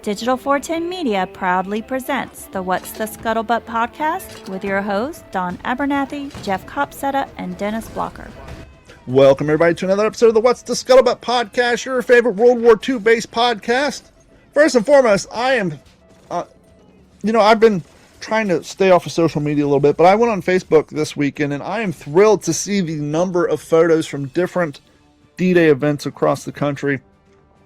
Digital 410 Media proudly presents the What's the Scuttlebutt podcast with your hosts, Don Abernathy, Jeff Copsetta, and Dennis Blocker. Welcome, everybody, to another episode of the What's the Scuttlebutt podcast, your favorite World War II based podcast. First and foremost, I've been trying to stay off of social media a little bit, but I went on Facebook this weekend, and I am thrilled to see the number of photos from different D-Day events across the country.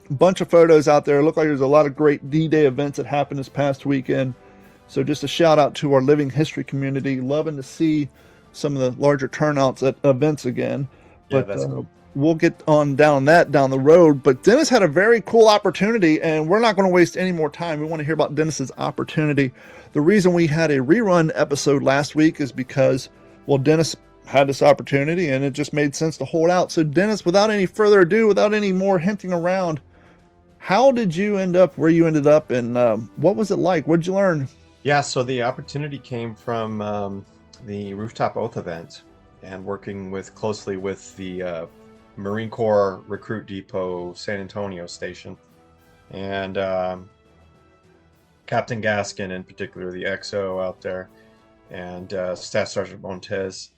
A bunch of photos out there. It looked like there's a lot of great D-Day events that happened this past weekend. So just a shout out to our living history community. Loving to see some of the larger turnouts at events again. Yeah, But that's cool. We'll get on down the road. But Dennis had a very cool opportunity, and we're not going to waste any more time. We want to hear about Dennis's opportunity. The reason we had a rerun episode last week is because, well, Dennis had this opportunity, and it just made sense to hold out. So Dennis, without any further ado, without any more hinting around, how did you end up where you ended up, and what was it like? What did you learn? Yeah, so the opportunity came from the Rooftop Oath event and working closely with the Marine Corps Recruit Depot San Antonio station, and Captain Gaskin in particular, the XO out there, and Staff Sergeant Montez.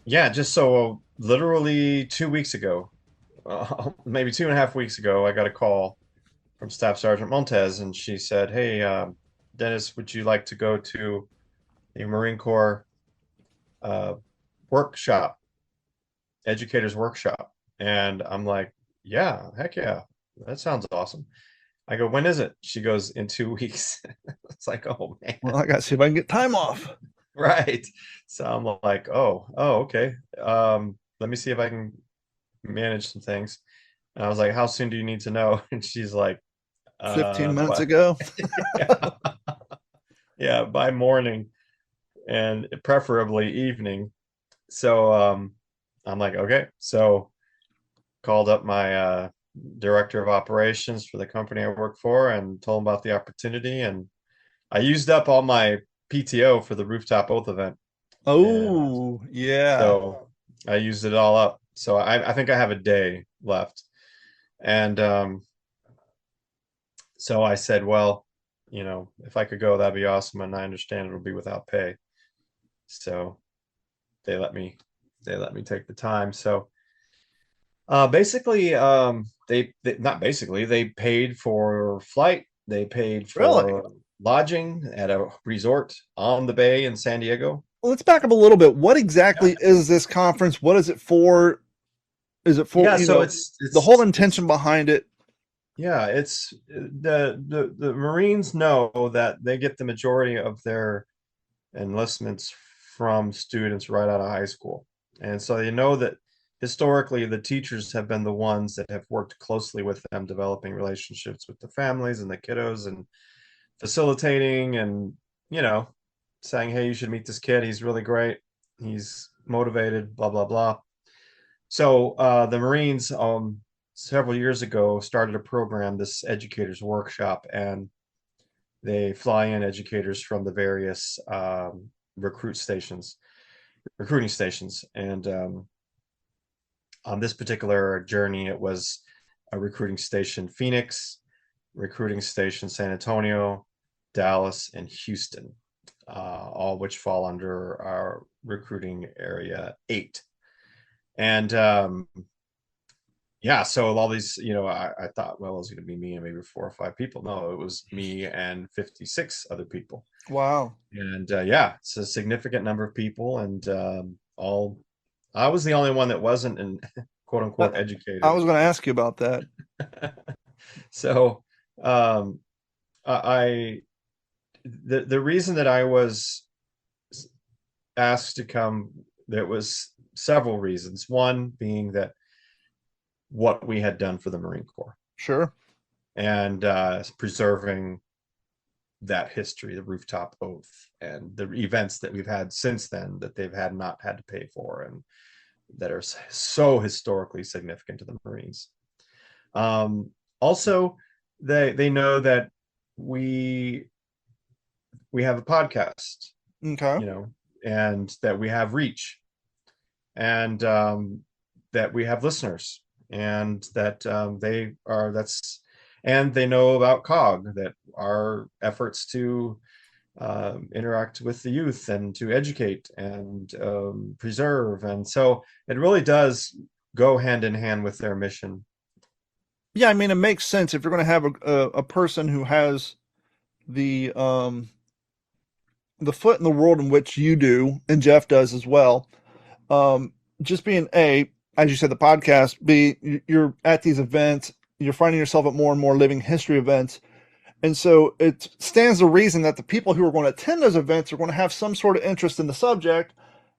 Just so literally 2 weeks ago, maybe 2.5 weeks ago, I got a call from Staff Sergeant Montez, and she said, "Hey, Dennis, would you like to go to the Marine Corps workshop, educators workshop?" And I'm like, "Yeah, heck yeah, that sounds awesome." I go, "When is it?" She goes, "In 2 weeks." It's like, oh man. Well, I got to see if I can get time off. Right. So I'm like, oh, okay. Let me see if I can manage some things. And I was like, "How soon do you need to know?" And she's like, 15 minutes ago. yeah. Yeah, by morning, and preferably evening. So I'm like, okay. So called up my director of operations for the company I work for and told him about the opportunity. And I used up all my PTO for the Rooftop Oath event. Oh, yeah. So I used it all up. So I think I have a day left. And so I said, well, if I could go, that'd be awesome. And I understand it'll be without pay. So they let me take the time. So basically, they paid for flight. They paid for Really? lodging at a resort on the bay in San Diego. Well, let's back up a little bit. What exactly is this conference? What is it for? Is it for, it's the whole intention behind it? Yeah, it's the Marines know that they get the majority of their enlistments from students right out of high school. And so they know that historically the teachers have been the ones that have worked closely with them, developing relationships with the families and the kiddos and facilitating and, saying, "Hey, you should meet this kid. He's really great. He's motivated, blah, blah, blah." So the Marines several years ago started a program, this educators workshop, and they fly in educators from the various recruiting stations. And on this particular journey, it was a recruiting station Phoenix, recruiting station San Antonio, Dallas, and Houston, all which fall under our recruiting area 8. And so all these, I thought, well, it was going to be me and maybe 4 or 5 people. No, it was me and 56 other people. Wow. And it's a significant number of people, and I was the only one that wasn't an quote unquote educator. I was going to ask you about that. So the reason that I was asked to come, there was several reasons. One being that what we had done for the Marine Corps. Sure. And preserving that history, the Rooftop Oath, and the events that we've had since then that they've not had to pay for, and that are so historically significant to the Marines. Also, they know that we have a podcast, Okay. and that we have reach, and that we have listeners, and that that's and they know about COG, that our efforts to interact with the youth and to educate and preserve. And so it really does go hand in hand with their mission. Yeah, I mean, it makes sense if you're going to have a person who has the foot in the world in which you do, and Jeff does as well. Just being A, as you said, the podcast. B, you're at these events. You're finding yourself at more and more living history events. And so it stands to reason that the people who are going to attend those events are going to have some sort of interest in the subject,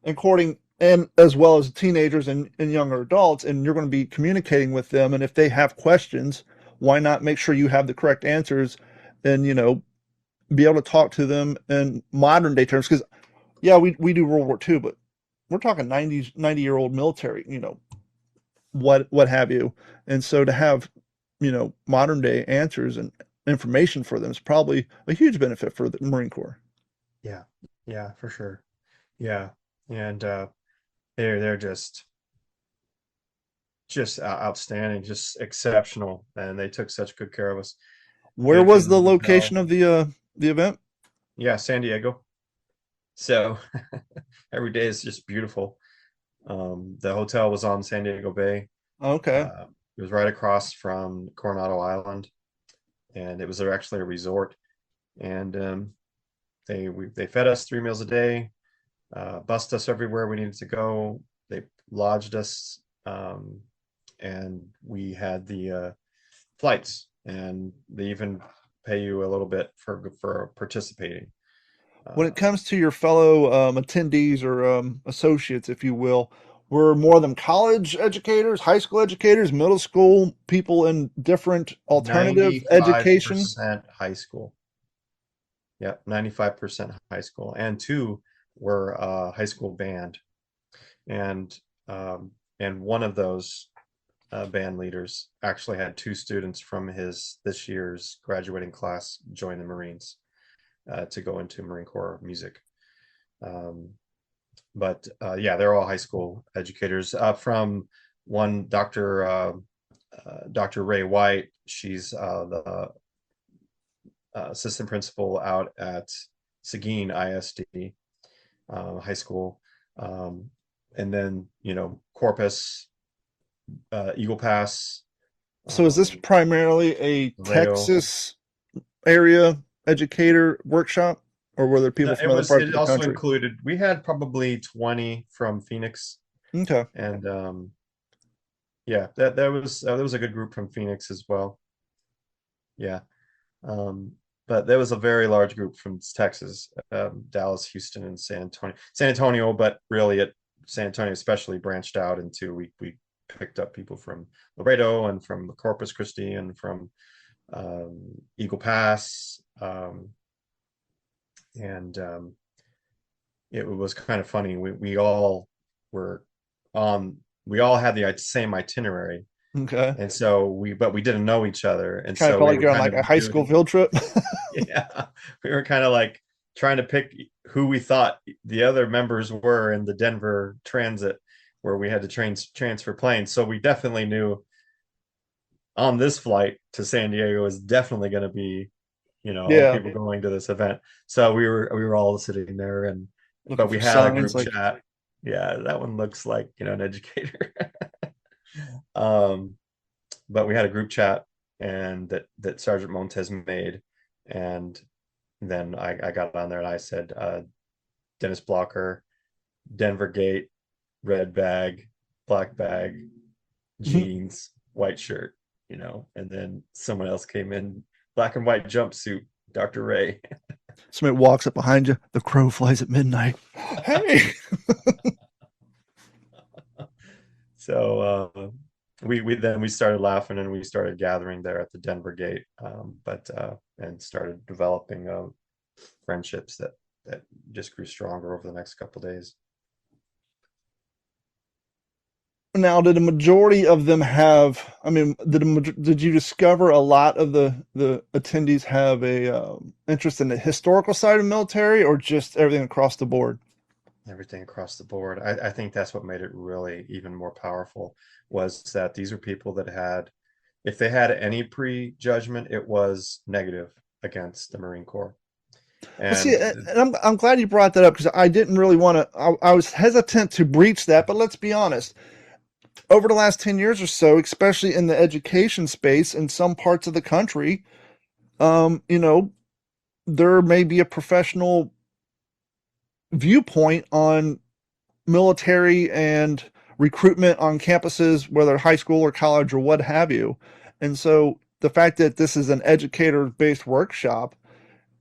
according and as well as teenagers and younger adults, and you're going to be communicating with them. And if they have questions, why not make sure you have the correct answers and, be able to talk to them in modern day terms? Because, yeah, we do World War II, but we're talking 90-year-old military, what have you. And so to have, modern day answers and information for them is probably a huge benefit for the Marine Corps. Yeah, yeah, for sure. Yeah, and they're just outstanding, just exceptional, and they took such good care of us. Where Good food was in the the location hotel. of the event? Yeah, San Diego. So every day is just beautiful. The hotel was on San Diego Bay. Okay. It was right across from Coronado Island, and it was actually a resort. And they fed us 3 meals a day, bussed us everywhere we needed to go. They lodged us, and we had the flights, and they even pay you a little bit for participating. When it Uh, comes to your fellow attendees or associates, if you will, were more of them college educators, high school educators, middle school people in different alternative education? 95% high school. Yeah, 95% high school, and two were high school band, and um, and one of those band leaders actually had two students from his this year's graduating class join the Marines to go into Marine Corps music. Um, but yeah, they're all high school educators. From one Dr. Ray White, she's the assistant principal out at Seguin ISD high school. Um, and then, Corpus, Eagle Pass, So is this um, primarily a Laredo. Texas area educator workshop, or were there people No, from other parts of it the also country? included, we had probably 20 from Phoenix, Okay. and yeah, that was a good group from Phoenix as well. Yeah. Um, but there was a very large group from Texas, Dallas, Houston, and San Antonio. San Antonio, but really at San Antonio especially branched out into we picked up people from Laredo and from Corpus Christi and from Eagle Pass. And it was kind of funny. We all were on, we all had the same itinerary. Okay. And so but we didn't know each other. And Kind of so felt we like were you're on kind like of a high school doing, field trip. yeah, we were kind of like trying to pick who we thought the other members were in the Denver transit where we had to transfer planes. So we definitely knew on this flight to San Diego is definitely going to be, all the Yeah. people going to this event. So we were all sitting there, and Looking but we for had a signs group like, chat. Yeah, that one looks like, an educator. um but we had a group chat, and that Sergeant Montes made, and then I got on there and I said, Dennis Blocker, Denver Gate, red bag, black bag, jeans, white shirt, and then someone else came in, black and white jumpsuit, Dr. Ray. somebody walks up behind you, the crow flies at midnight. Hey. So we started laughing, and we started gathering there at the Denver Gate, but and started developing friendships that just grew stronger over the next couple of days. Now, did a majority of them have? I mean, did you discover a lot of the attendees have a interest in the historical side of military, or just everything across the board? Everything across the board. I think that's what made it really even more powerful, was that these are people that had if they had any prejudgment, it was negative against the Marine Corps. Well, see, And and I'm glad you brought that up because I didn't really want to. I was hesitant to breach that, but let's be honest. Over the last 10 years or so, especially in the education space in some parts of the country, you know, there may be a professional viewpoint on military and recruitment on campuses, whether high school or college or what have you. And so the fact that this is an educator based workshop,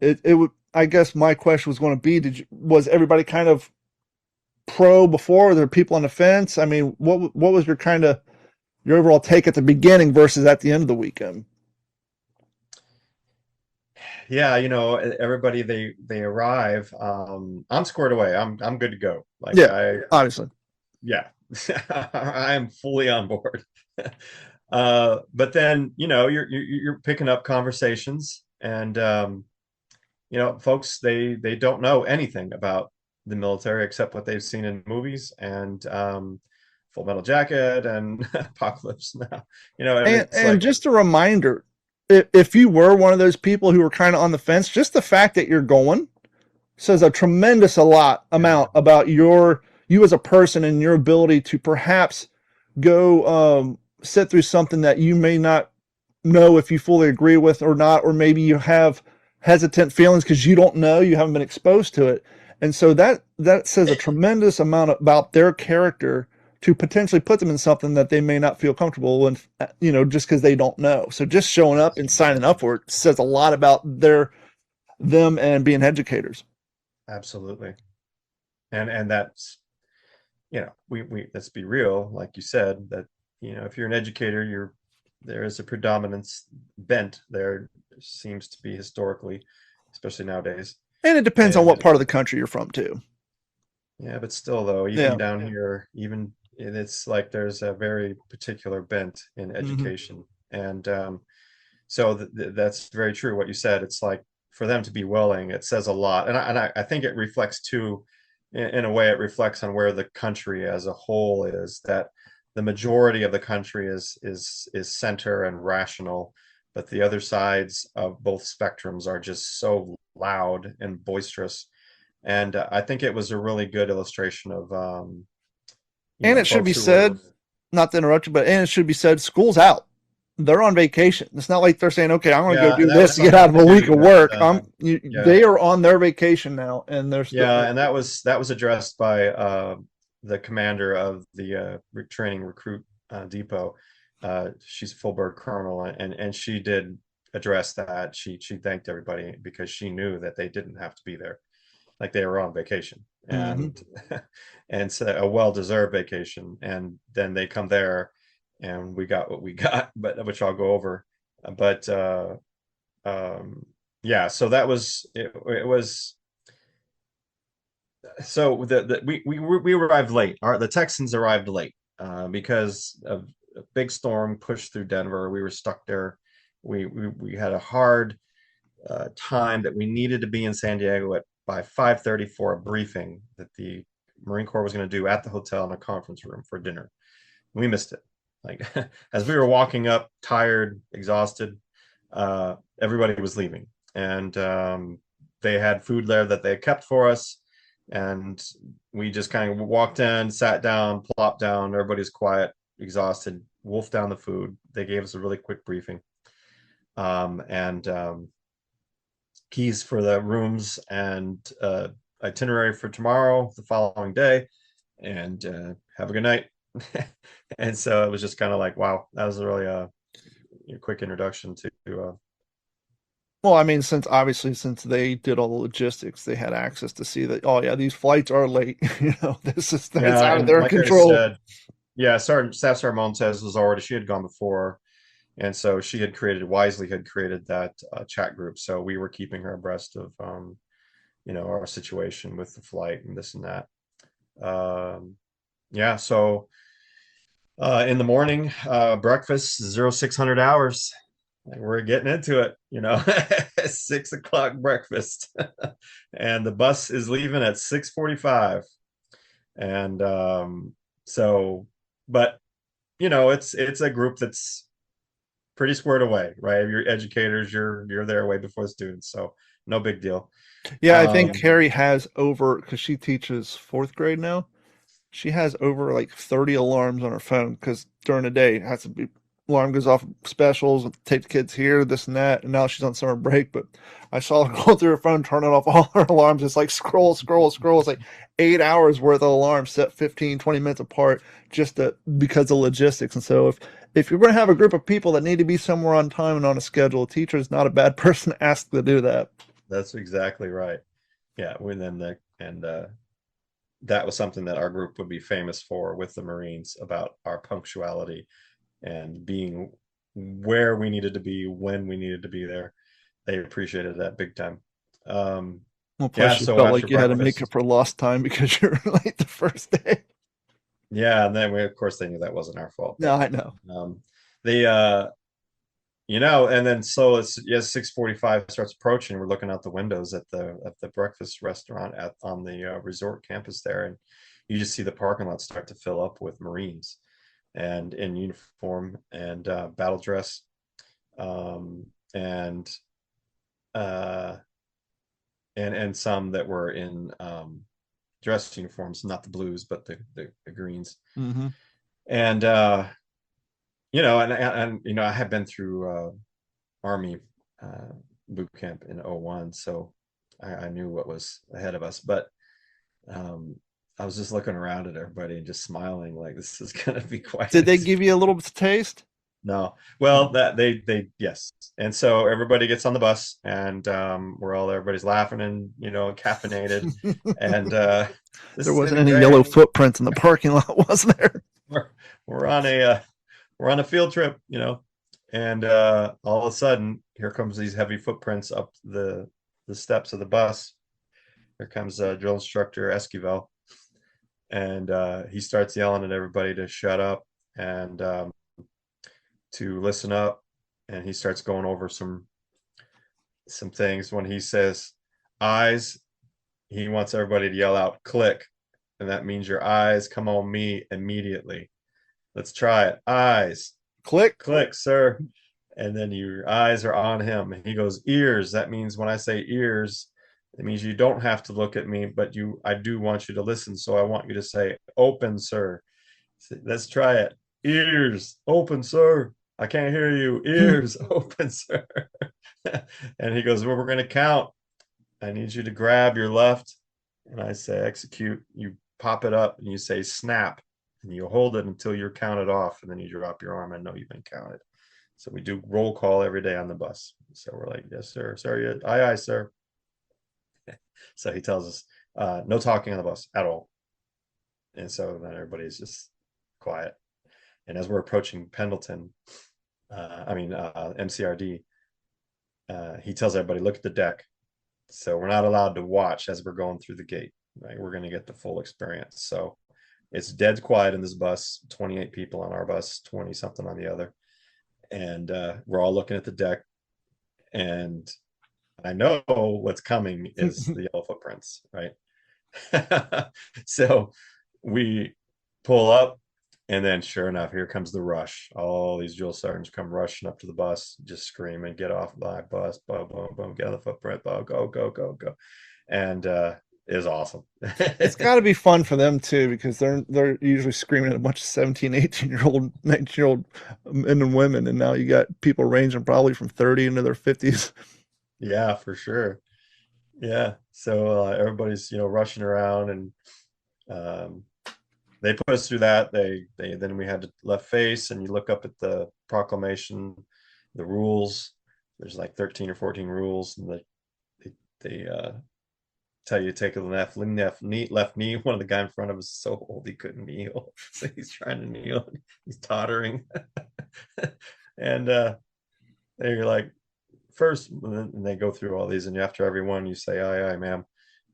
it would, I guess my question was going to be, was everybody kind of pro before? Were there people on the fence? I mean, what was your overall take at the beginning versus at the end of the weekend? yeah, everybody they arrive. I'm squared away. I'm good to go. Like Yeah, obviously. yeah, I am fully on board. But then you're picking up conversations, and folks they don't know anything about the military except what they've seen in movies and Full Metal Jacket and Apocalypse Now. And it's And like, just a reminder, if you were one of those people who were kind of on the fence, just the fact that you're going says a tremendous yeah, amount about you as a person and your ability to perhaps go sit through something that you may not know if you fully agree with or not, or maybe you have hesitant feelings because you don't know, you haven't been exposed to it. And so that says a tremendous amount about their character to potentially put them in something that they may not feel comfortable with, just because they don't know. So just showing up and signing up for it says a lot about them and being educators. absolutely. And that's, we let's be real, like you said, that if you're an educator, there is a predominance bent there seems to be historically, especially nowadays. And it depends on what And part of the country you're from too. yeah, but still though, Yeah. even down here, even it's like there's a very particular bent in Hmm. education. And so that's very true what you said. It's like for them to be willing, it says a lot. And I think it reflects too, in a way, it reflects on where the country as a whole is, that the majority of the country is center and rational, but the other sides of both spectrums are just so loud and boisterous. And I think it was a really good illustration of And it should be folks who were, said, not to interrupt you, and it should be said, school's out. They're on vacation. It's not like they're saying, "Okay, I'm going to go yeah, do and that was this to get out something of a week too of that work." yeah. They are on their vacation now, and they're still. Yeah, and that was addressed by the commander of the training recruit depot. She's full bird colonel, and she did address that. She thanked everybody because she knew that they didn't have to be there, like they were on vacation, Hmm. and and so a well-deserved vacation. And then they come there, and we got what we got, but which I'll go over. But um, yeah, so that was it. It was so we arrived late. The Texans arrived late because of a big storm pushed through Denver. We were stuck there. We had a hard time that we needed to be in San Diego by 5:30 for a briefing that the Marine Corps was going to do at the hotel in a conference room for dinner. We missed it. Like as we were walking up, tired, exhausted, everybody was leaving, and they had food there that they had kept for us, and we just kind of walked in, sat down, plopped down. Everybody's quiet, exhausted. Wolfed down the food. They gave us a really quick briefing, and keys for the rooms and itinerary for tomorrow, the following day, and have a good night. And so it was just kind of like, wow, that was really a quick introduction to Well, I mean, since they did all the logistics, they had access to see that. Oh yeah, these flights are late. This is that's yeah. out of And their like I control. said, yeah, Sergeant Staff Sergeant Montez was already, she had gone before, and so she had wisely had created that chat group, so we were keeping her abreast of our situation with the flight and this and that. Yeah, so in the morning, breakfast 0600 hours. We're getting into it, 6 o'clock breakfast, and the bus is leaving at 6:45. And so, but it's a group that's pretty squared away, right? If you're educators, you're there way before the students, so no big deal. Yeah, I think Carrie has over, because she teaches fourth grade now. She has over like 30 alarms on her phone because during the day it has to be alarm goes off specials, take the kids here, this and that. And now she's on summer break, but I saw her go through her phone, turning off all her alarms. It's like scroll, scroll, scroll. It's like 8 hours worth of alarms set 15, 20 minutes apart because of logistics. And so if you're going to have a group of people that need to be somewhere on time and on a schedule, a teacher is not a bad person to ask to do that. That's exactly right. Yeah, that was something that our group would be famous for with the Marines, about our punctuality and being where we needed to be when we needed to be there. They appreciated that big time. Well, plus you so felt after like you had to make breakfast, up for lost time because you were late the first day. yeah, and then of course they knew that wasn't our fault. No, I know. They and then so it's 6:45 starts approaching. We're looking out the windows at the breakfast restaurant on the resort campus there, and you just see the parking lot start to fill up with Marines and in uniform and battle dress, and some that were in dress uniforms, not the blues but the greens. Mm-hmm. And I had been through Army boot camp in 01, so I knew what was ahead of us. But I was just looking around at everybody and just smiling, like this is gonna be quite. Did they give you a little bit of taste? No. Well, that they yes. And so everybody gets on the bus, and everybody's laughing and caffeinated, and there wasn't any yellow footprints in the parking lot, was there? We're on a field trip, and all of a sudden here comes these heavy footprints up the steps of the bus. Here comes drill instructor Esquivel, and he starts yelling at everybody to shut up and to listen up, and he starts going over some things. When he says eyes, he wants everybody to yell out click, and that means your eyes come on me immediately. Let's try it. Eyes. Click, sir. And then your eyes are on him. And he goes, ears. That means when I say ears, it means you don't have to look at me, but I do want you to listen. So I want you to say, open, sir. Let's try it. Ears. Open, sir. I can't hear you. Ears. Open, sir. And he goes, well, we're going to count. I need you to grab your left. And I say, execute. You pop it up and you say, snap. And you hold it until you're counted off, and then you drop your arm. I know you've been counted. So we do roll call every day on the bus. So we're like, yes, sir. Sorry, aye, sir. So he tells us no talking on the bus at all. And so then everybody's just quiet. And as we're approaching Pendleton, MCRD, he tells everybody, look at the deck. So we're not allowed to watch as we're going through the gate. Right? We're going to get the full experience. So it's dead quiet in this bus, 28 people on our bus, 20 something on the other. And we're all looking at the deck. And I know what's coming is the yellow footprints, right? So we pull up, and then sure enough, here comes the rush. All these drill sergeants come rushing up to the bus, just screaming, get off my bus, boom, boom, boom, get on the footprint, boom, go, go, go, go. And is awesome. It's got to be fun for them too, because they're usually screaming at a bunch of 17, 18-year-old, 19-year-old men and women, and now you got people ranging probably from 30 into their 50s. Yeah, for sure. Yeah, so everybody's rushing around, and they put us through that. Then we had to left face, and you look up at the proclamation, the rules. There's like 13 or 14 rules, and they tell you to take a left knee. One of the guy in front of us is so old he couldn't kneel, so he's trying to kneel. He's tottering, and they're like, first, and they go through all these, and after every one you say aye, aye, ma'am,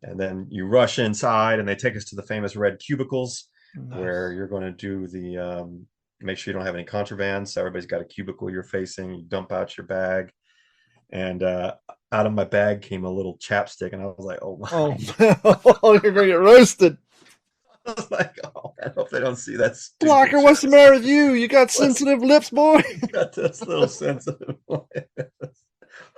and then you rush inside, and they take us to the famous red cubicles. Nice. Where you're going to do the make sure you don't have any contraband. So everybody's got a cubicle you're facing. You dump out your bag, and out of my bag came a little chapstick, and I was like, oh my. Oh, you're gonna get roasted. I was like, oh, I hope they don't see that stupid Blocker, what's the chest. matter with you? You got sensitive lips, boy. You got this little sensitive lips.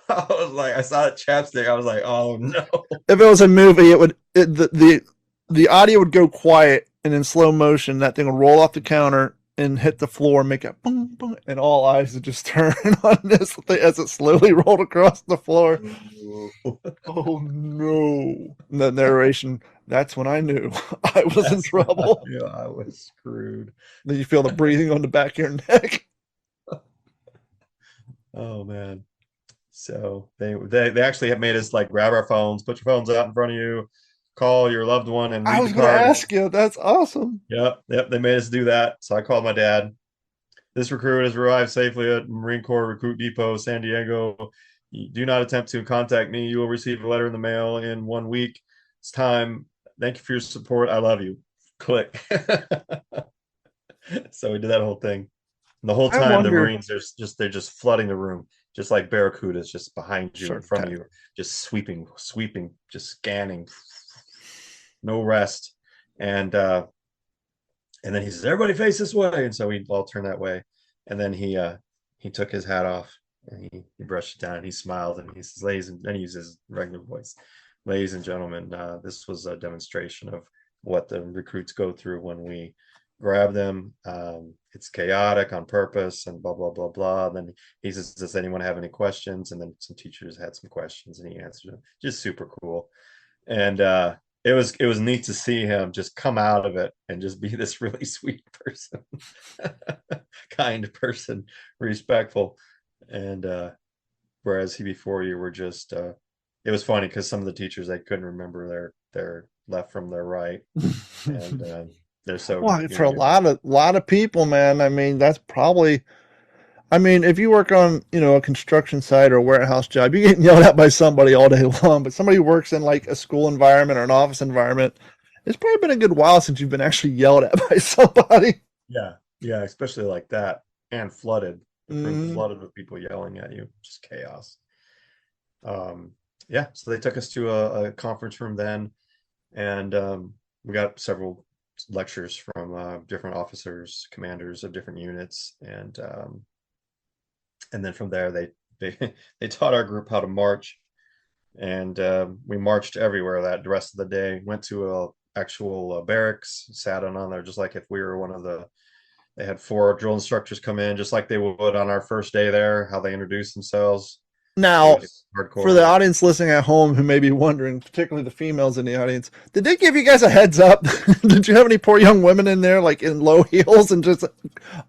I was like, I saw that chapstick. I was like, oh no. If it was a movie, the audio would go quiet, and in slow motion, that thing would roll off the counter and hit the floor, and make a boom, boom, and all eyes would just turn on this thing as it slowly rolled across the floor. Oh no! And the narration. That's when I knew I was in trouble. Yeah, I was screwed. Then you feel the breathing on the back of your neck. Oh man. So they actually have made us like grab our phones, put your phones out in front of you, call your loved one, and I read was the going to card. ask you. That's awesome. Yep, they made us do that. So I called my dad. This recruit has arrived safely at Marine Corps Recruit Depot, San Diego. Do not attempt to contact me. You will receive a letter in the mail in 1 week. It's time. Thank you for your support. I love you. Click. So we did that whole thing. And the whole time the Marines they're just flooding the room, just like barracudas, just behind you, in front of you, just sweeping, just scanning, no rest. And then he says, everybody face this way. And so we all turn that way. And then he took his hat off and he brushed it down and he smiled and he says, ladies, and then he uses his regular voice. Ladies and gentlemen, this was a demonstration of what the recruits go through when we grab them. It's chaotic on purpose and blah, blah, blah, blah. And then he says, does anyone have any questions? And then some teachers had some questions and he answered them. Just super cool. And it was neat to see him just come out of it and just be this really sweet person, kind person, respectful. And whereas before you were just it was funny because some of the teachers, they couldn't remember their left from their right. And they're so for a lot of people, man. I mean, that's probably, I mean, if you work on, a construction site or a warehouse job, you're getting yelled at by somebody all day long. But somebody who works in like a school environment or an office environment, it's probably been a good while since you've been actually yelled at by somebody. Yeah, especially like that, and flooded, the room flooded with people yelling at you, just chaos. Yeah, so they took us to a conference room then, and we got several lectures from different officers, commanders of different units, and then from there they taught our group how to march, and we marched everywhere the rest of the day. Went to a actual barracks, sat on there just like if we were one of the. They had 4 drill instructors come in, just like they would on our first day there. How they introduce themselves. Now, for the audience listening at home who may be wondering, particularly the females in the audience, did they give you guys a heads up? Did you have any poor young women in there, like in low heels and just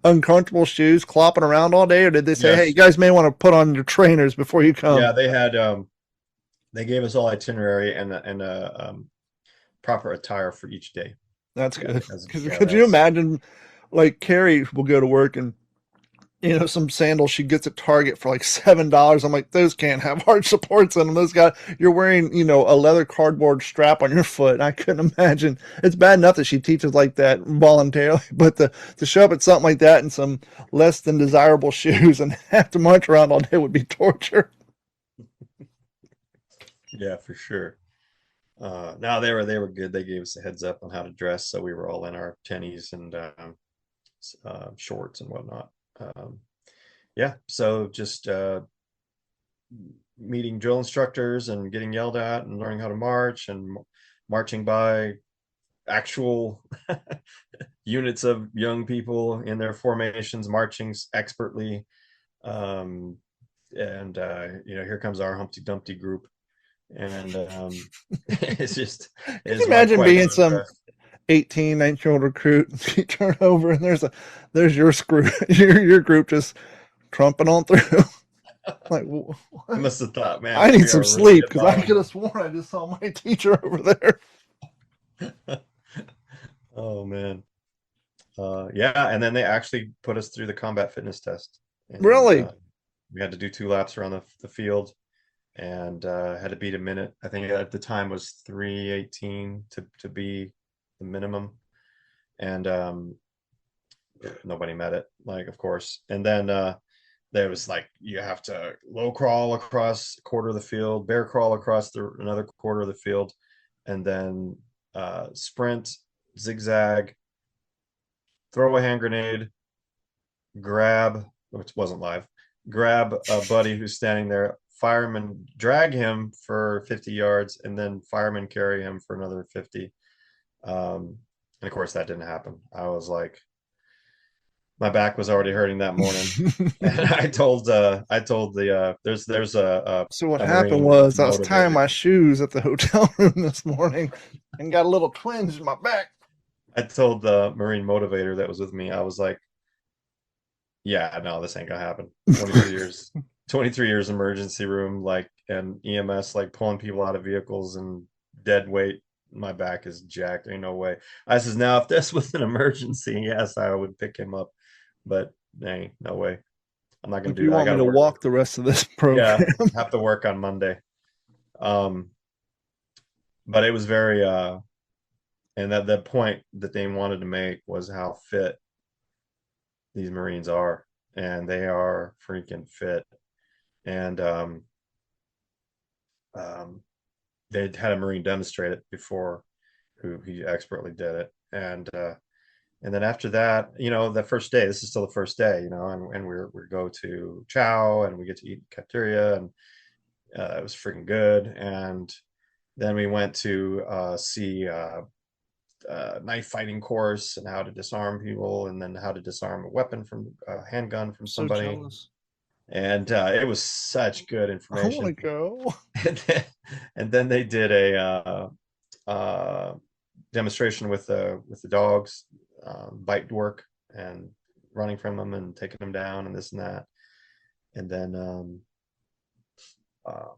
uncomfortable shoes, clopping around all day? Or did they say, yes, hey, you guys may want to put on your trainers before you come? Yeah, they had, they gave us all itinerary and proper attire for each day. That's good. Could you imagine, like, Carrie will go to work and, some sandals she gets at Target for like $7. I'm like, those can't have hard supports in them. Those got, you're wearing, a leather cardboard strap on your foot. I couldn't imagine. It's bad enough that she teaches like that voluntarily, but to show up at something like that in some less than desirable shoes and have to march around all day would be torture. Yeah, for sure. No, they were good. They gave us a heads up on how to dress, so we were all in our tennies and shorts and whatnot. Yeah, so just meeting drill instructors and getting yelled at and learning how to march and marching by actual units of young people in their formations, marching expertly. And here comes our Humpty Dumpty group. And it's just, can you imagine being some 18, 19-year-old recruit, you turn over and there's your your group just trumping on through. Like, what? I must have thought, man, I need some sleep because I could have sworn I just saw my teacher over there. Oh man. Yeah, and then they actually put us through the combat fitness test. And, really? We had to do 2 laps around the field and had to beat a minute. I think at the time was 3:18 to be the minimum, and nobody met it, like, of course. And then there was like, you have to low crawl across a quarter of the field, bear crawl across another quarter of the field, and then sprint, zigzag, throw a hand grenade, grab, which wasn't live, grab a buddy who's standing there, fireman drag him for 50 yards, and then fireman carry him for another 50. And of course, that didn't happen. I was like, my back was already hurting that morning. And there's So what a happened Marine was I was tying motivator. my shoes at the hotel room this morning and got a little twinge in my back. I told the Marine motivator that was with me, I was like, yeah, no, this ain't gonna happen. 23 years, 23 years emergency room, like, and EMS, like pulling people out of vehicles and dead weight. My back is jacked. Ain't no way. I says, now if this was an emergency, yes, I would pick him up, but ain't no way. I'm not gonna Like do you that. I want me gotta to work. walk the rest of this Yeah, program? have to work on Monday. Um, but it was very and that the point that they wanted to make was how fit these Marines are, and they are freaking fit. And um, they had a Marine demonstrate it before, who he expertly did it, and then after that, the first day, this is still the first day, and we go to chow and we get to eat cafeteria, and it was freaking good. And then we went to see knife fighting course and how to disarm people, and then how to disarm a weapon from a handgun from So somebody. jealous. And it was such good I want to information. go. And then they did a demonstration with the dogs, bite work and running from them and taking them down and this and that. And uh,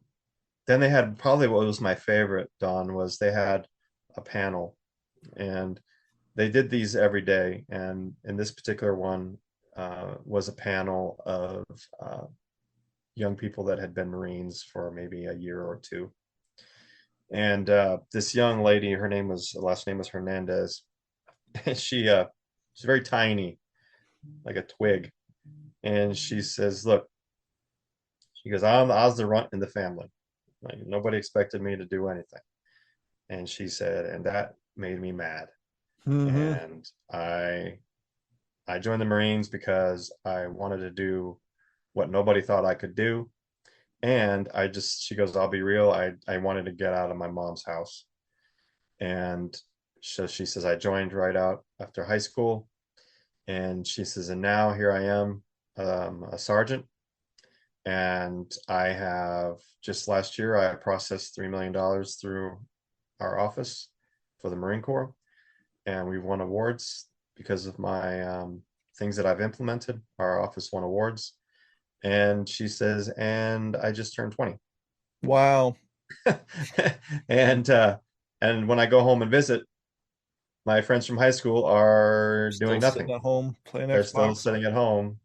then they had probably what was my favorite, Don, was they had a panel, and they did these every day. And in this particular one was a panel of young people that had been Marines for maybe a year or two. And this young lady, last name was Hernandez. She's very tiny, like a twig. And she says, "Look," she goes, I was the runt in the family. Like, nobody expected me to do anything." And she said, and that made me mad. Mm-hmm. And I joined the Marines because I wanted to do what nobody thought I could do. And she goes, "I'll be real. I wanted to get out of my mom's house." And so she says, I joined right out after high school. And she says, and now here I am, a sergeant. And I have just last year, I processed $3 million through our office for the Marine Corps. And we've won awards because of my things that I've implemented. Our office won awards. And she says, and I just turned 20. Wow. and and when I go home and visit, my friends from high school are Still doing sitting nothing. at home playing They're still Xbox. sitting at home.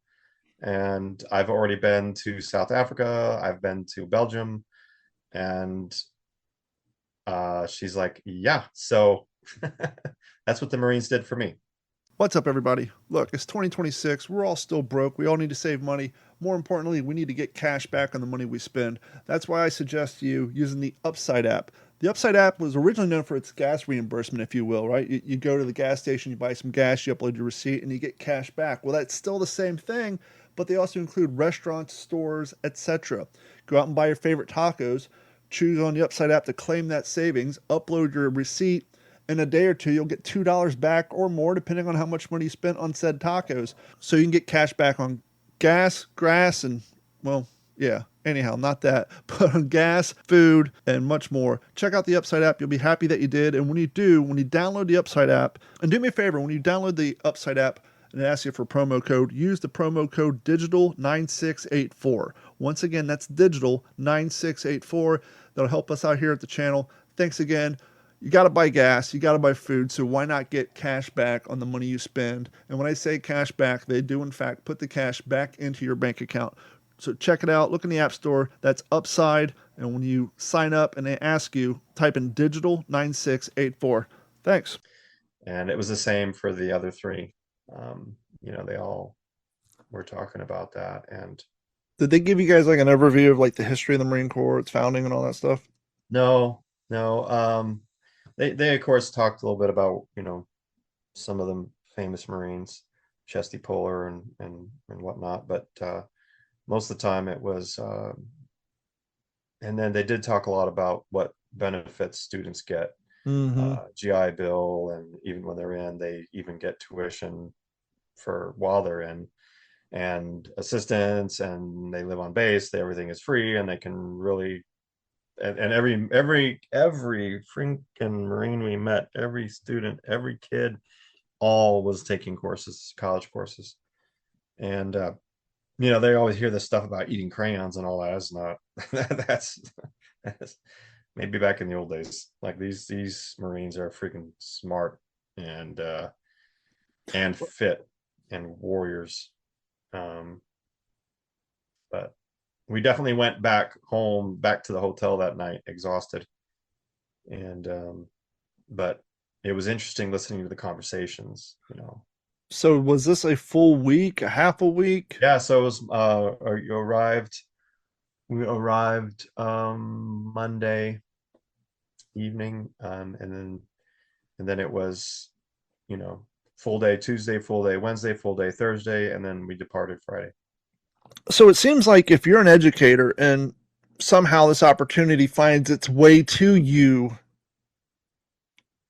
And I've already been to South Africa. I've been to Belgium. And she's like, yeah. So that's what the Marines did for me. What's up, everybody? Look, it's 2026. We're all still broke. We all need to save money. More importantly, we need to get cash back on the money we spend. That's why I suggest you using the Upside app. The Upside app was originally known for its gas reimbursement, if you will, right? You go to the gas station, you buy some gas, you upload your receipt, and you get cash back. Well, that's still the same thing, but they also include restaurants, stores, etc. Go out and buy your favorite tacos, choose on the Upside app to claim that savings, upload your receipt. In a day or two, you'll get $2 back or more, depending on how much money you spent on said tacos. So you can get cash back on gas, grass, and, well, yeah, anyhow, not that, but on gas, food, and much more. Check out the Upside app. You'll be happy that you did. And when you download the Upside app, and do me a favor, when you download the Upside app and it asks you for a promo code, use the promo code digital9684. Once again, that's digital9684. That'll help us out here at the channel. Thanks again. You got to buy gas, you got to buy food, so why not get cash back on the money you spend? And when I say cash back, they do in fact put the cash back into your bank account. So check it out, look in the App Store, that's Upside, and when you sign up and they ask you, type in digital 9684. Thanks. And it was the same for the other three. They all were talking about that. And Did they give you guys like an overview of like the history of the Marine Corps, its founding and all that stuff? no. They of course talked a little bit about, some of them famous Marines, Chesty Puller and whatnot. But most of the time it was, and then they did talk a lot about what benefits students get, Mm-hmm. GI Bill, and even when they're in, they even get tuition for while they're in, and assistance, and they live on base. Everything is free, and they can really, and every freaking Marine we met, every student, every kid, all was taking courses, college courses, and they always hear this stuff about eating crayons and all that. It's not that's maybe back in the old days. Like these Marines are freaking smart and fit and warriors. But we definitely went back to the hotel that night, exhausted. And but it was interesting listening to the conversations. So was this a full week, a half a week? Yeah, so it was we arrived Monday evening, and then it was, full day Tuesday, full day Wednesday, full day Thursday, and then we departed Friday. So it seems like if you're an educator and somehow this opportunity finds its way to you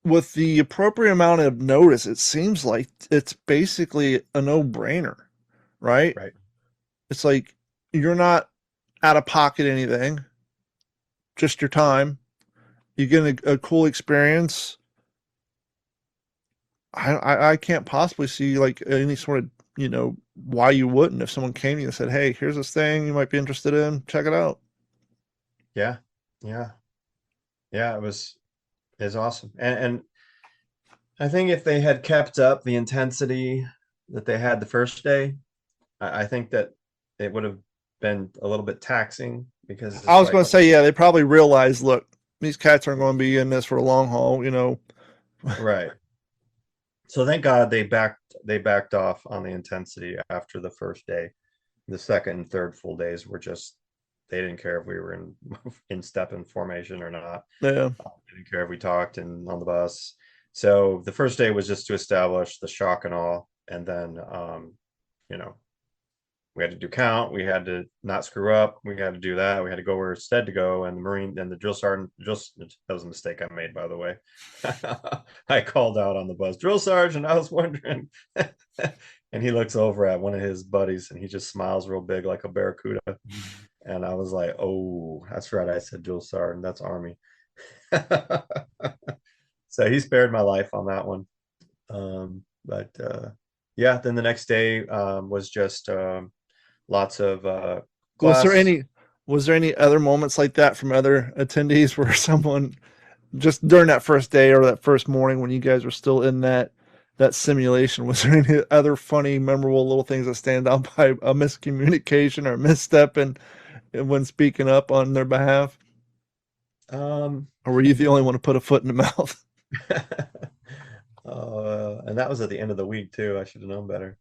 with the appropriate amount of notice, it seems like it's basically a no-brainer, right? Right. It's like you're not out of pocket anything, just your time. You get a cool experience. I can't possibly see like any sort of, why you wouldn't if someone came to you and said, hey, here's this thing you might be interested in. Check it out. Yeah. Yeah. Yeah. It's awesome. And I think if they had kept up the intensity that they had the first day, I think that it would have been a little bit taxing, because I was going to say, yeah, they probably realized, look, these cats aren't going to be in this for a long haul, Right. So thank God they backed off on the intensity after the first day. The second and third full days were just, they didn't care if we were in step and formation or not. Yeah. They didn't care if we talked and on the bus. So the first day was just to establish the shock and awe, and then you know, we had to do count, we had to not screw up, we had to do that, we had to go where it said to go, and the drill sergeant, that was a mistake I made, by the way. I called out on the bus, drill sergeant, I was wondering. And he looks over at one of his buddies and he just smiles real big like a barracuda. And I was like, oh, that's right, I said drill sergeant, that's Army. So he spared my life on that one. But yeah, then the next day was just lots of Was there class. any other moments like that from other attendees where someone just during that first day or that first morning when you guys were still in that simulation, was there any other funny, memorable little things that stand out by a miscommunication or a misstep and when speaking up on their behalf? Um, Or were you the only one to put a foot in the mouth? and that was at the end of the week too. I should have known better.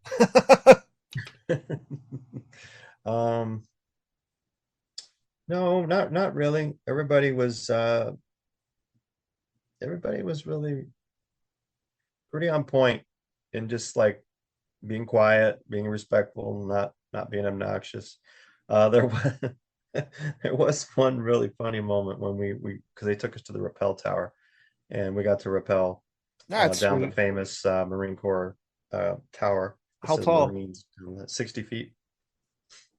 um, no, not really. Everybody was really pretty on point, and just like being quiet, being respectful, not being obnoxious. There was there was one really funny moment when we because they took us to the rappel tower, and we got to rappel That's down the sweet. famous Marine Corps tower. It How says tall? Marines, 60 feet.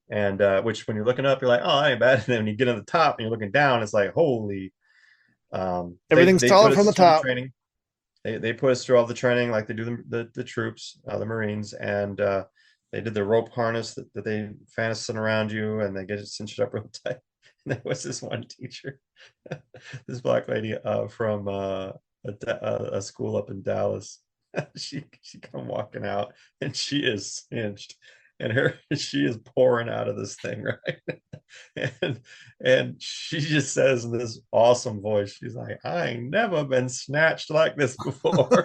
And which, when you're looking up, you're like, oh, that ain't bad. And then when you get on the top and you're looking down, it's like, holy. Everything's They taller put from the us through the top. training. They put us through all the training like they do the troops, the Marines, and they did the rope harness that they fasten around you, and they get it cinched up real tight. And there was this one teacher, this black lady from a school up in Dallas. She come walking out, and she is cinched, and she is pouring out of this thing, right? And she just says in this awesome voice, she's like, I ain't never been snatched like this before.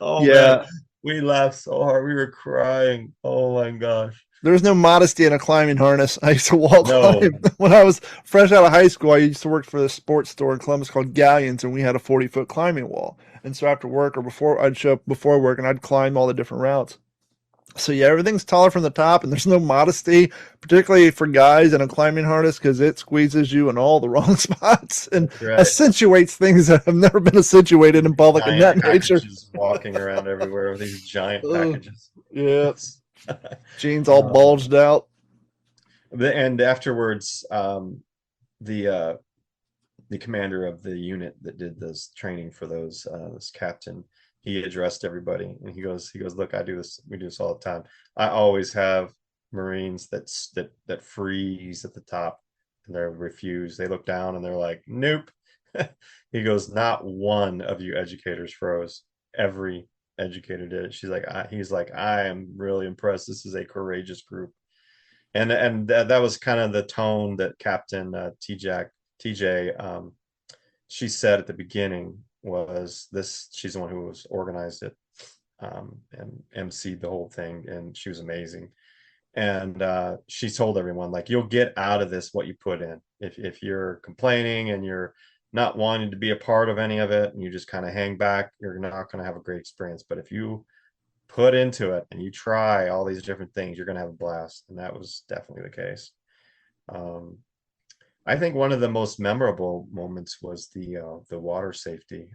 Oh man, Yeah. we laughed so hard, we were crying. Oh my gosh. There's no modesty in a climbing harness. I used to wall No. climb when I was fresh out of high school. I used to work for a sports store in Columbus called Galleons, and we had a 40-foot climbing wall. And so after work or before, I'd show up before work and I'd climb all the different routes. So yeah, everything's taller from the top, and there's no modesty, particularly for guys in a climbing harness, because it squeezes you in all the wrong spots and That's right. accentuates things that have never been accentuated in public in that Giant nature. packages walking around everywhere with these giant packages. Yeah, jeans all bulged out. And afterwards, the commander of the unit that did this training for those this captain, he addressed everybody, and he goes, look, we do this all the time. I always have Marines that freeze at the top, and they refuse. They look down and they're like, nope. He goes, not one of you educators froze. Every educator did it. He's like, I am really impressed. This is a courageous group. And that was kind of the tone that Captain TJ, she said at the beginning was this. She's the one who was organized it, and emceed the whole thing, and she was amazing. And she told everyone, like, you'll get out of this what you put in. If you're complaining and you're not wanting to be a part of any of it and you just kind of hang back, you're not going to have a great experience. But if you put into it and you try all these different things, you're going to have a blast. And that was definitely the case. I think one of the most memorable moments was the water safety.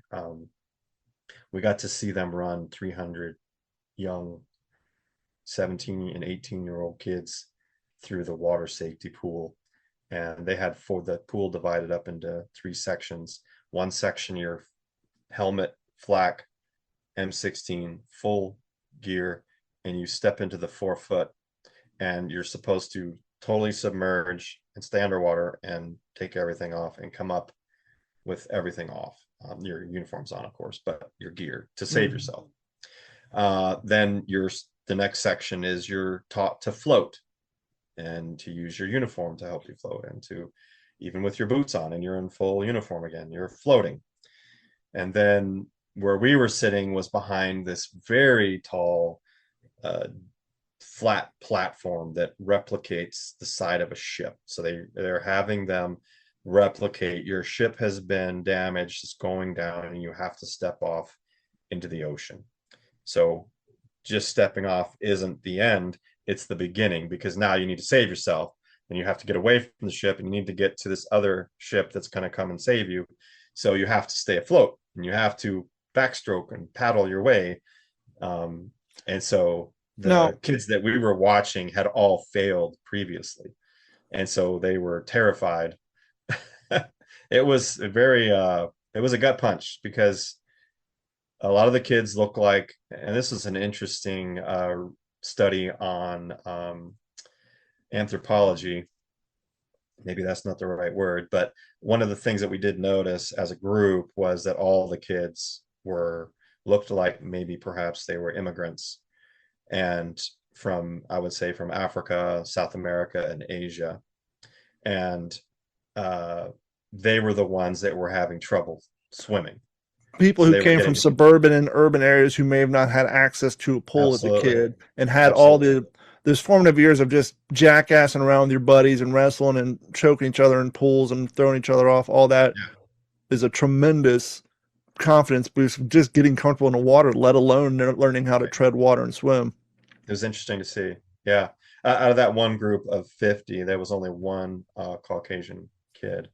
We got to see them run 300 young 17 and 18-year-old kids through the water safety pool. And they had the pool divided up into 3 sections. One section, your helmet, flak, M16, full gear, and you step into the 4-foot, and you're supposed to totally submerge and stay underwater and take everything off and come up with everything off. Your uniform's on, of course, but your gear to save yourself. Then the next section is you're taught to float and to use your uniform to help you float, and to, even with your boots on and you're in full uniform again, you're floating. And then where we were sitting was behind this very tall, flat platform that replicates the side of a ship. So they're having them replicate, your ship has been damaged, it's going down, and you have to step off into the ocean. So just stepping off isn't the end, it's the beginning, because now you need to save yourself and you have to get away from the ship, and you need to get to this other ship that's going to come and save you. So you have to stay afloat and you have to backstroke and paddle your way. And so the kids that we were watching had all failed previously, and so they were terrified. It was a gut punch, because a lot of the kids look like, and this is an interesting study on anthropology. Maybe that's not the right word, but one of the things that we did notice as a group was that all the kids looked like maybe perhaps they were immigrants, and I would say from Africa, South America, and Asia. And they were the ones that were having trouble swimming. People who came from suburban and urban areas who may have not had access to a pool as a kid, and had all those formative years of just jackassing around with your buddies and wrestling and choking each other in pools and throwing each other off. All that is a tremendous confidence boost, just getting comfortable in the water, let alone learning how to tread water and swim. It was interesting to see. Yeah. Out of that one group of 50, there was only one Caucasian kid.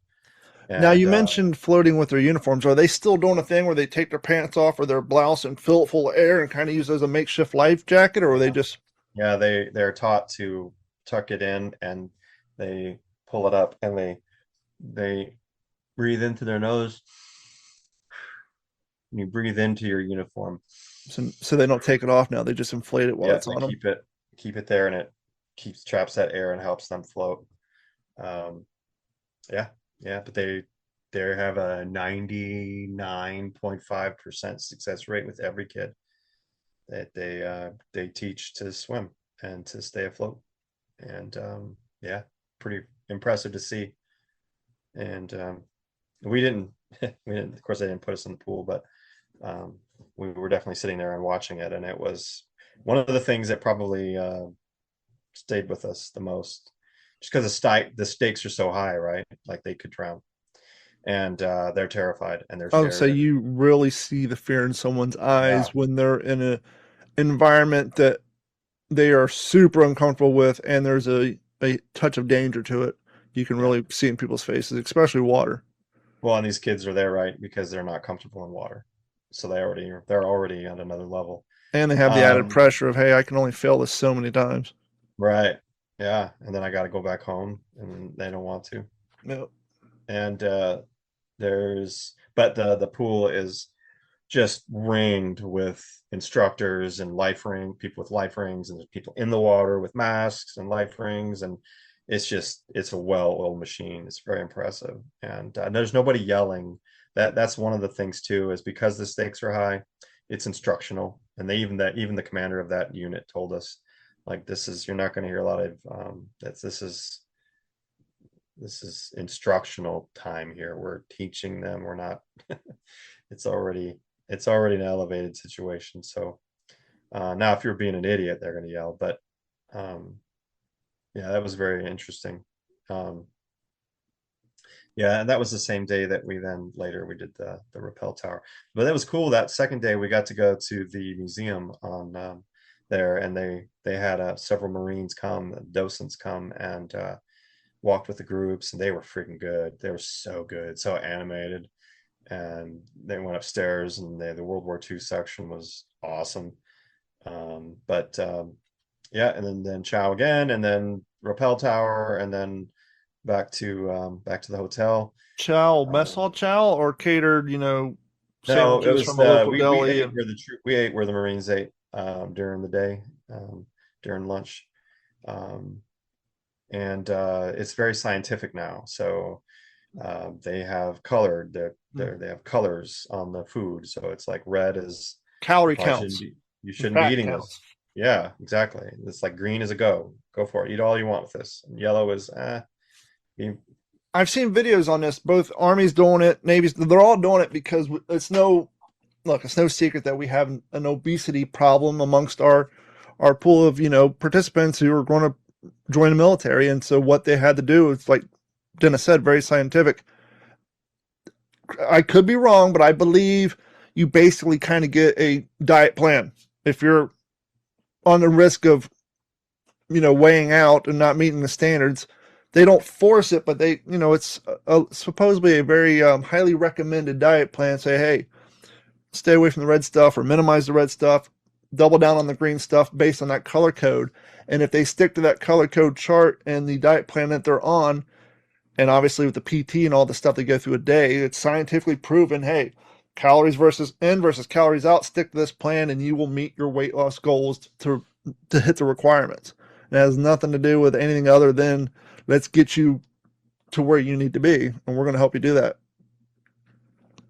And, now, you mentioned floating with their uniforms. Are they still doing a thing where they take their pants off or their blouse and fill it full of air and kind of use it as a makeshift life jacket, or are they just... Yeah, they're taught to tuck it in, and they pull it up, and they breathe into their nose. And you breathe into your uniform. So they don't take it off now. They just inflate it while it's on them. Keep it there, and it traps that air and helps them float. But they have a 99.5% success rate with every kid that they teach to swim and to stay afloat. And pretty impressive to see. And we didn't, of course, they didn't put us in the pool, but we were definitely sitting there and watching it. And it was one of the things that probably stayed with us the most, just because the stakes are so high, right? Like they could drown, and they're terrified and they're Oh, so scared. And you really see the fear in someone's yeah, eyes when they're in a environment that they are super uncomfortable with, and there's a touch of danger to it. You can yeah. really see in people's faces, especially water. Well, and these kids are there, right? Because they're not comfortable in water, so they're already at another level. And they have the added Um, pressure of, hey, I can only fail this so many times. right. Yeah, and then I got to go back home, and they don't want to. Yep. And but the pool is just ringed with instructors and people with life rings, and there's people in the water with masks and life rings, and it's a well-oiled machine. It's very impressive, and there's nobody yelling. That's one of the things too, is because the stakes are high, it's instructional, and even the commander of that unit told us, like, you're not going to hear a lot of this is instructional time here. We're teaching them. We're not. it's already it's already an elevated situation. So now, if you're being an idiot, they're going to yell. But um, yeah, that was very interesting. Um, yeah, and that was the same day that we did the rappel tower. But that was cool. That second day, we got to go to the museum on there, and they had several Marines come, docents come, and walked with the groups, and they were freaking good. They were so good, so animated. And they went upstairs, and the World War II section was awesome. But yeah, and then chow again, and then rappel tower, and then back to the hotel. Chow, mess hall Um, chow, or catered, no, it sandwiches was from a local we deli. ate And we ate where the Marines ate during the day, during lunch. Um, and it's very scientific now. So they have they have colors on the food. So it's like red is calorie counts, you shouldn't be fat eating counts. this. Yeah, exactly. It's like green is a go for it. Eat all you want with this. And yellow is you, I've seen videos on this. Both armies doing it, navies. They're all doing it because it's no secret that we have an obesity problem amongst our pool of participants who are going to join the military. And so what they had to do is, like Dennis said, very scientific. I could be wrong, but I believe you basically kind of get a diet plan if you're on the risk of weighing out and not meeting the standards. They don't force it, but it's supposedly a very highly recommended diet plan. Say, hey, stay away from the red stuff or minimize the red stuff, double down on the green stuff based on that color code. And if they stick to that color code chart and the diet plan that they're on, and obviously with the PT and all the stuff they go through a day, it's scientifically proven, hey, calories versus in versus calories out, stick to this plan and you will meet your weight loss goals to hit the requirements. It has nothing to do with anything other than let's get you to where you need to be, and we're going to help you do that.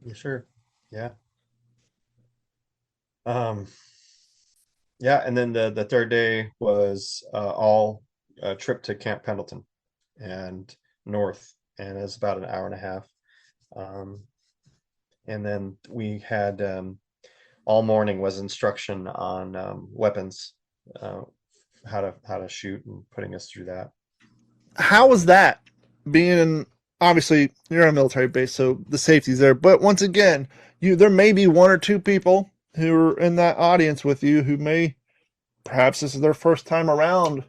yeah, sure. Yeah. Um, yeah, and then the third day was all trip to Camp Pendleton and north, and it's about an hour and a half. Um, and then we had all morning was instruction on weapons, uh, how to shoot, and putting us through that. How was that being obviously you're on a military base, so the safety's there. But once again, there may be one or two people who are in that audience with you who may perhaps this is their first time around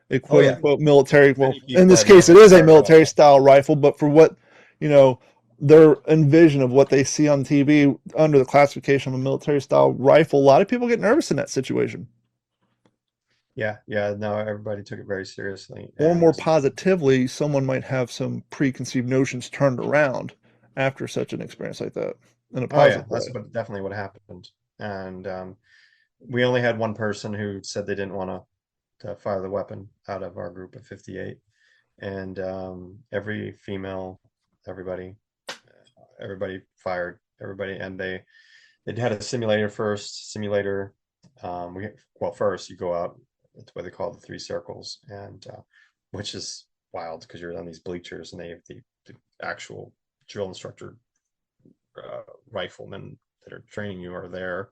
a Oh quote yeah, unquote military. Well, many in people this have case, it never is a fired a military rifle. style rifle, but for what, you know, their envision of what they see on TV under the classification of a military style rifle, a lot of people get nervous in that situation. Yeah, yeah. No, everybody took it very seriously, Or more and positively, someone might have some preconceived notions turned around after such an experience like that in a oh yeah, positive that's way. definitely what happened. And we only had one person who said they didn't want to fire the weapon out of our group of 58, and every female, everybody, everybody fired everybody, and they had a simulator first. Simulator, first you go out. That's what they call the three circles, and which is wild because you're on these bleachers, and they have the actual drill instructor riflemen that are training you are there.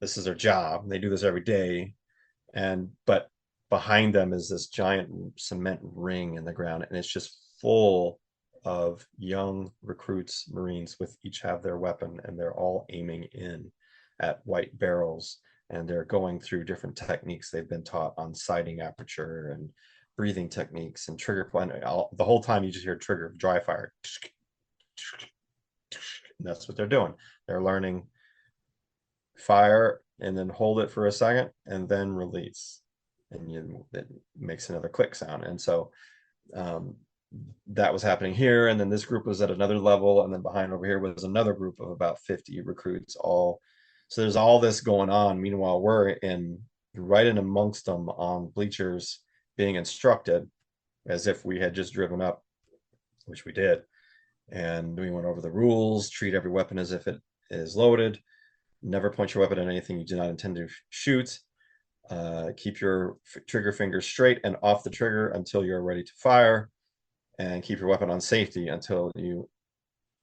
This is their job. They do this every day, and but behind them is this giant cement ring in the ground, and it's just full of young recruits, Marines, with each have their weapon, and they're all aiming in at white barrels, and they're going through different techniques they've been taught on sighting aperture and breathing techniques and trigger point. The whole time you just hear trigger, dry fire. And that's what they're doing. They're learning fire and then hold it for a second and then release, and it makes another click sound. And so that was happening here, and then this group was at another level, and then behind over here was another group of about 50 recruits, all so there's all this going on. Meanwhile, we're right in amongst them on bleachers being instructed as if we had just driven up, which we did, and we went over the rules. Treat every weapon as if it is loaded. Never point your weapon at anything you do not intend to shoot. Keep your trigger finger straight and off the trigger until you're ready to fire, and keep your weapon on safety until you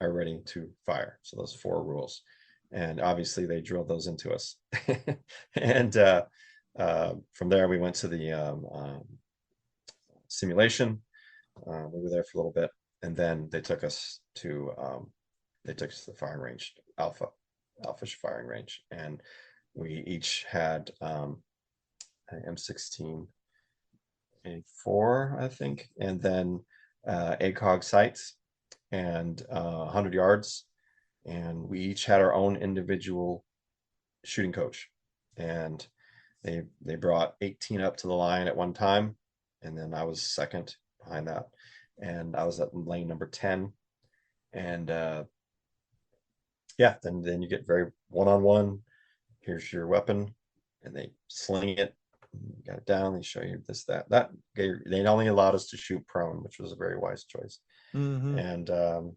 are ready to fire. So those 4 rules, and obviously they drilled those into us. And from there we went to the simulation. We were there for a little bit, and then they took us to the firing range, alpha firing range, and we each had an M16 A4, I think, and then ACOG sights and 100 yards, and we each had our own individual shooting coach, and they brought 18 up to the line at one time, and then I was second behind that, and I was at lane number 10, and yeah, then you get very one-on-one. Here's your weapon, and they sling it. You got it down. They show you this, that. They only allowed us to shoot prone, which was a very wise choice. Mm-hmm. And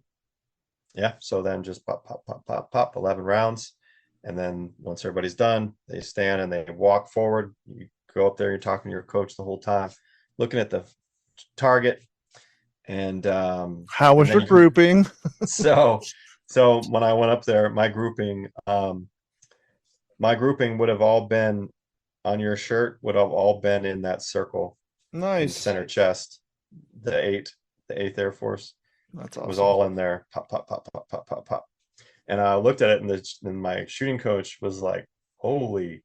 yeah, so then just pop, 11 rounds, and then once everybody's done, they stand and they walk forward. You go up there, you're talking to your coach the whole time, looking at the target, and how was your grouping? So when I went up there, my grouping would have all been on your shirt, would have all been in that circle. Nice. Center chest, the 8th Air Force. That's awesome. Was all in there. Pop, pop, pop, pop, pop, pop, pop. And I looked at it, and my shooting coach was like, holy.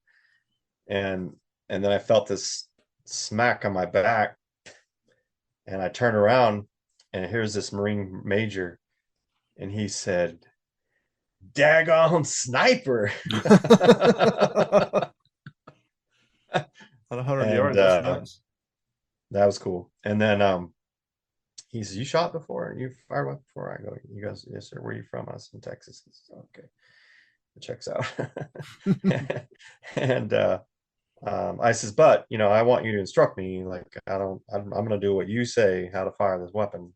And then I felt this smack on my back, and I turned around, and here's this Marine major, and he said, daggone sniper. On 100 yards, that's nice. That was cool. And then he says, you shot before? You fired one before? I go, you guys, yes, sir. Where are you from? I was in Texas. He says, okay. It checks out. And I says, but, I want you to instruct me. Like, I'm going to do what you say, how to fire this weapon.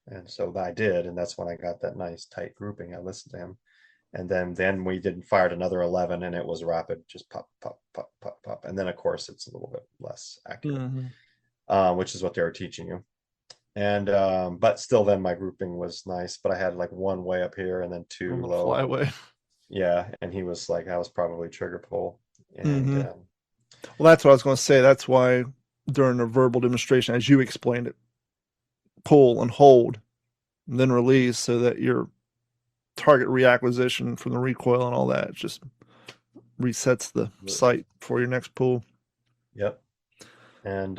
And so I did. And that's when I got that nice tight grouping. I listened to him. And then we fired another 11, and it was rapid, just pop, pop, pop, pop, pop. And then, of course, it's a little bit less accurate, which is what they were teaching you. And but still, then my grouping was nice. But I had like 1 way up here and then 2 low. Flyway. Yeah, and he was like, I was probably trigger pull. And well, that's what I was going to say. That's why during the verbal demonstration, as you explained it, pull and hold, and then release, so that your target reacquisition from the recoil and all that just resets the sight for your next pull. Yep. And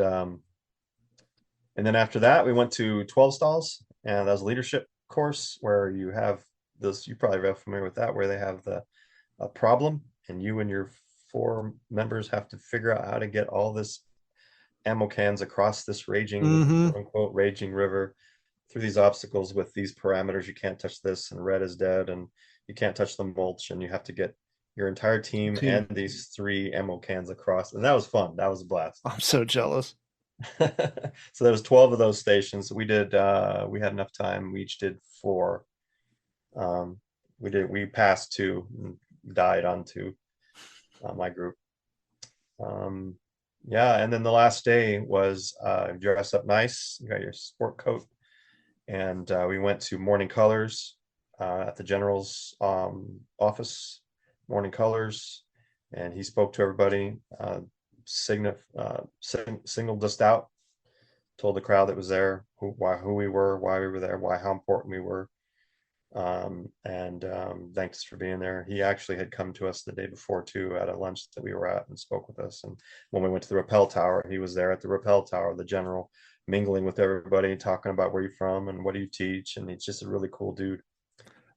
then after that, we went to 12 stalls, and that was a leadership course where you have this. You probably are familiar with that, where they have a problem, and you and your 4 members have to figure out how to get all this ammo cans across this raging, quote unquote, raging river, through these obstacles with these parameters. You can't touch this, and red is dead, and you can't touch the mulch, and you have to get your entire team and these 3 ammo cans across. And that was fun. That was a blast. I'm so jealous. So there was 12 of those stations. We did we had enough time. We each did 4. We passed 2 and died on 2, my group. Yeah, and then the last day was dress up nice. You got your sport coat, and we went to morning colors at the general's office. Morning colors, and he spoke to everybody. singled us out, told the crowd that was there who we were, why we were there, how important we were, and thanked us for being there. He actually had come to us the day before too at a lunch that we were at and spoke with us. And when we went to the rappel tower, he was there at the rappel tower, the general, mingling with everybody, talking about where you're from and what do you teach. And he's just a really cool dude.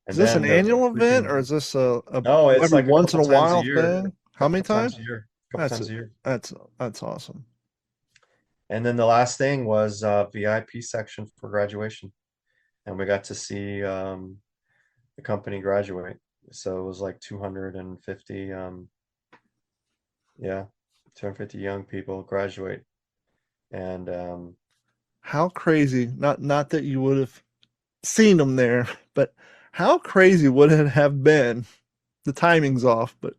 Is And this an then the annual event or freaking is this a no, it's every like a once in couple a times a while year, thing? How many couple times times? a year, couple That's times a year. that's awesome. And then the last thing was VIP section for graduation, and we got to see the company graduate. So it was like 250, yeah, 250 young people graduate, and How crazy! Not that you would have seen them there, but how crazy would it have been? The timing's off, but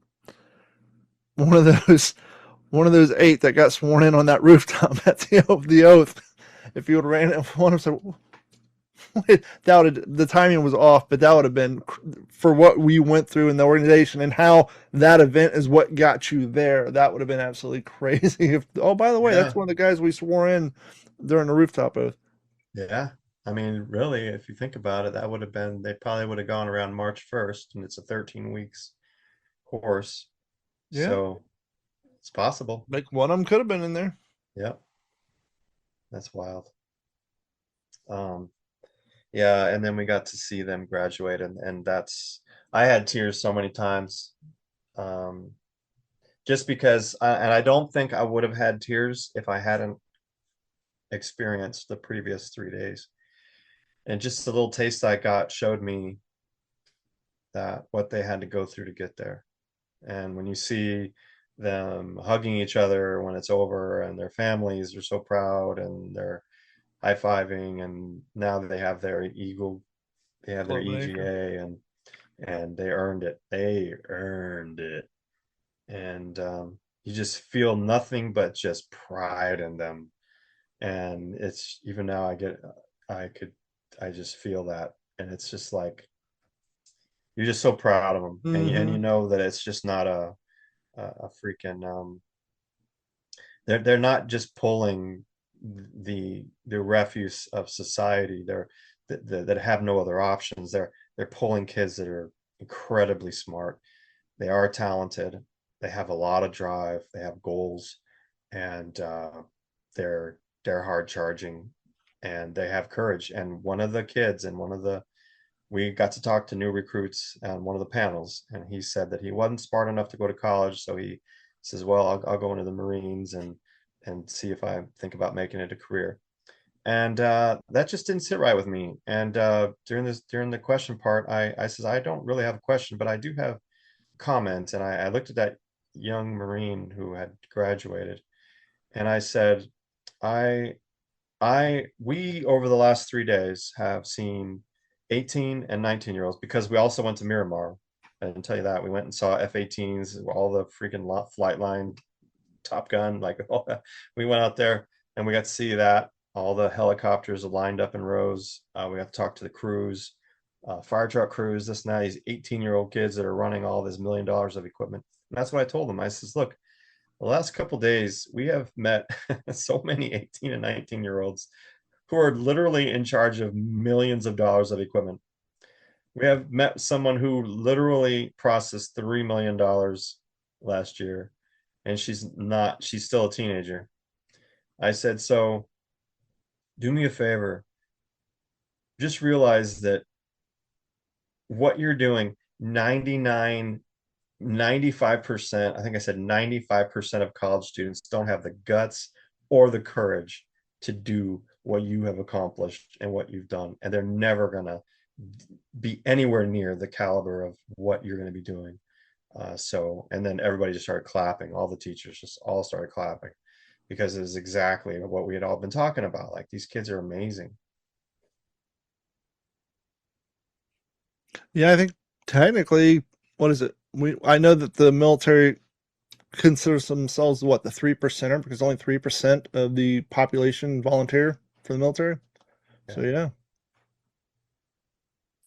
one of those one of those 8 that got sworn in on that rooftop at the oath. If you would have ran it, one of them said, that would the timing was off, but that would have been for what we went through in the organization and how that event is what got you there. That would have been absolutely crazy. If oh, by the way, yeah, that's one of the guys we swore in during the rooftop oath. yeah. I mean, really, if you think about it, that would have been, they probably would have gone around March 1st, and it's a 13 weeks course. Yeah, So it's possible. like one of them could have been in there. Yep, that's wild. Um, yeah, and then we got to see them graduate, and that's, I had tears so many times. Um, just because and I don't think I would have had tears if I hadn't experienced the previous 3 days. And just the little taste I got showed me that what they had to go through to get there. And when you see them hugging each other when it's over and their families are so proud and they're high-fiving, and now that they have their eagle, they have their Club and Acre. EGA, and they earned it. They earned it. And you just feel nothing but just pride in them. And it's even now I could, I just feel that. And it's just like, you're just so proud of them. And you Mm-hmm. know that it's just not a freaking, they're not just pulling the refuse of society. That have no other options. They're pulling kids that are incredibly smart. They are talented. They have a lot of drive. They have goals, and they're hard charging, and they have courage. And one of the kids, and we got to talk to new recruits on one of the panels, and he said that he wasn't smart enough to go to college, so he says, "Well, I'll go into the Marines and see if I think about making it a career." And that just didn't sit right with me. And during the question part, I says, I don't really have a question, but I do have comment. And I looked at that young Marine who had graduated, and I said, I we over the last 3 days have seen 18 and 19-year-olds, because we also went to Miramar. I didn't tell you that. We went and saw F-18s, all the freaking flight line, Top Gun, like all that. We went out there and we got to see that. All the helicopters are lined up in rows. We got to talk to the crews, fire truck crews, this and that. These 18-year-old kids that are running all this $1 million of equipment. And that's what I told them. I says, look, the last couple days we have met so many 18 and 19-year-olds who are literally in charge of millions of dollars of equipment. We have met someone who literally processed $3 million last year, and she's still a teenager. I said, so do me a favor, just realize that what you're doing, 99, 95%, I think I said 95% of college students don't have the guts or the courage to do what you have accomplished and what you've done. And they're never going to be anywhere near the caliber of what you're going to be doing. And then everybody just started clapping. All the teachers just all started clapping, because it is exactly what we had all been talking about. Like, these kids are amazing. Yeah, I think technically, what is it? I know that the military considers themselves what the 3%er because only 3% of the population volunteer for the military. Yeah. So yeah,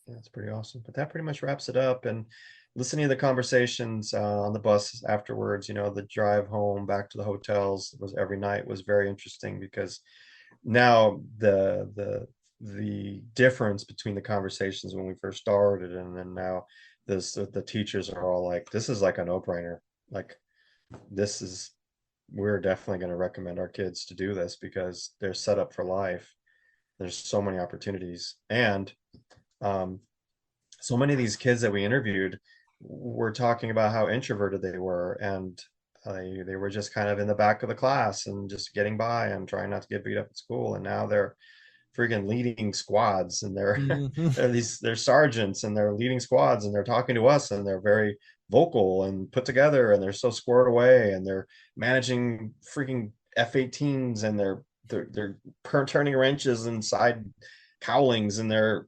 Yeah, it's pretty awesome. But that pretty much wraps it up. And listening to the conversations on the bus afterwards, the drive home back to the hotels was every night was very interesting, because now the difference between the conversations when we first started and then now, the teachers are all like, this is like a no-brainer. Like, this is we're definitely going to recommend our kids to do this because they're set up for life. There's so many opportunities. And um, so many of these kids that we interviewed were talking about how introverted they were, and they were just kind of in the back of the class and just getting by and trying not to get beat up at school. And now they're freaking leading squads, and they're Hmm. they're sergeants, and they're leading squads, and they're talking to us, and they're very vocal and put together, and they're so squared away, and they're managing freaking F-18s, and they're turning wrenches inside cowlings, and they're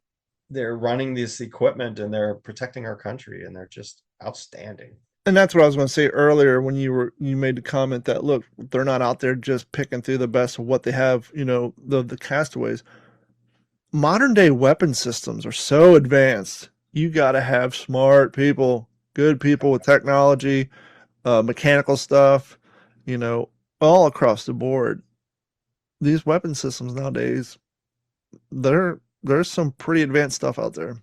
running this equipment, and they're protecting our country, and they're just outstanding. And that's what I was going to say earlier when you made the comment that, look, they're not out there just picking through the best of what they have, the castaways. Modern day weapon systems are so advanced. You got to have smart people, good people with technology, mechanical stuff, you know, all across the board. These weapon systems nowadays, there's some pretty advanced stuff out there.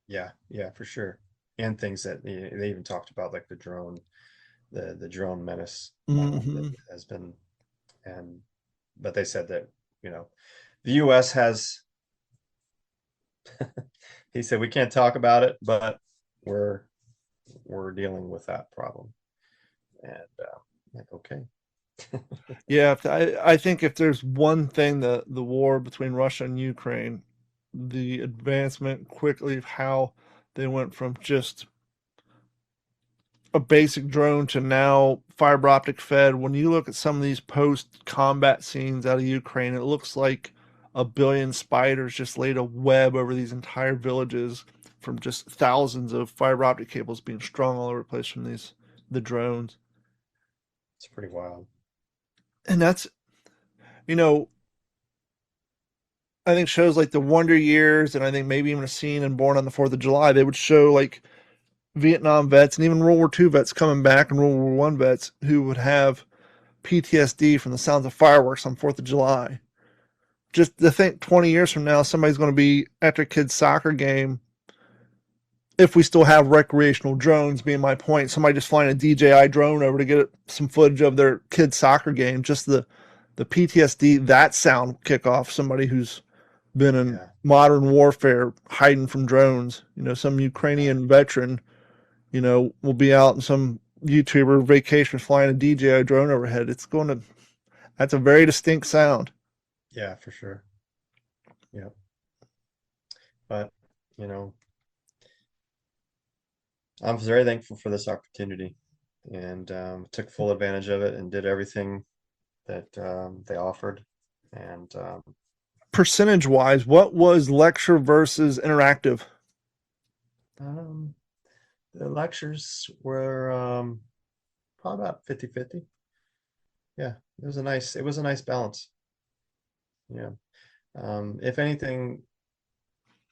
Yeah, for sure. And things that they even talked about, like the drone menace that Hmm. has been, and but they said that the U.S. has. He said we can't talk about it, but we're we're dealing with that problem, and like, okay. Yeah, I think if there's one thing, the war between Russia and Ukraine, the advancement quickly of how they went from just a basic drone to now fiber optic fed. When you look at some of these post combat scenes out of Ukraine, it looks like a billion spiders just laid a web over these entire villages from just thousands of fiber optic cables being strung all over the place from the drones. It's pretty wild. And that's, you know, I think shows like the Wonder Years, and I think maybe even a scene in Born on the 4th of July, they would show like Vietnam vets and even World War II vets coming back, and World War One vets who would have PTSD from the sounds of fireworks on 4th of July. Just to think 20 years from now, somebody's going to be at their kid's soccer game, if we still have recreational drones, being my point, somebody just flying a DJI drone over to get some footage of their kid's soccer game, just the PTSD that sound kick off somebody who's been in Yeah, modern warfare hiding from drones. Some yeah, Ukrainian veteran, will be out in some YouTuber vacation flying a DJI drone overhead. That's a very distinct sound. yeah, for sure. Yeah, but you know, I'm very thankful for this opportunity, and took full advantage of it and did everything that they offered. And Percentage wise, what was lecture versus interactive? um, the lectures were probably about 50-50. Yeah, it was a nice balance. Yeah. If anything,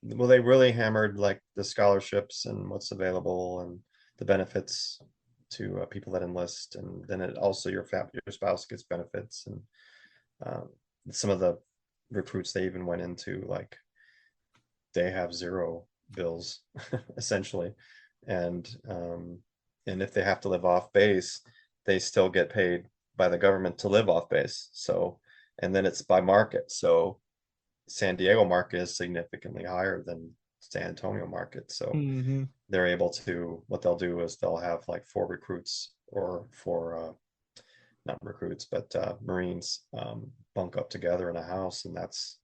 well, they really hammered like the scholarships and what's available and the benefits to people that enlist, and then it also your spouse gets benefits, and um, some of the recruits they even went into, like, they have zero bills essentially, and if they have to live off base, they still get paid by the government to live off base. So, and then it's by market. So San Diego market is significantly higher than San Antonio market. So Mm-hmm. they're able to, what they'll do is they'll have like four recruits, or four, not recruits, but Marines, bunk up together in a house, and that's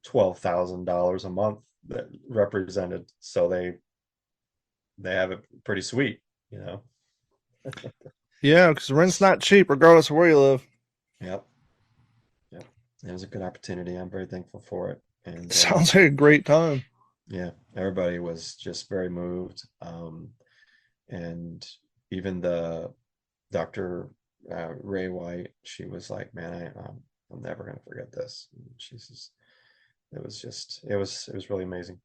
$12,000 a month that represented. So they have it pretty sweet, you know. Yeah, because rent's not cheap, regardless of where you live. Yep, yep. It was a good opportunity. I'm very thankful for it, and Sounds like a great time. yeah, everybody was just very moved. And even the Dr. Ray White, she was like, "Man, I'm never gonna forget this." And she's just, it was really amazing.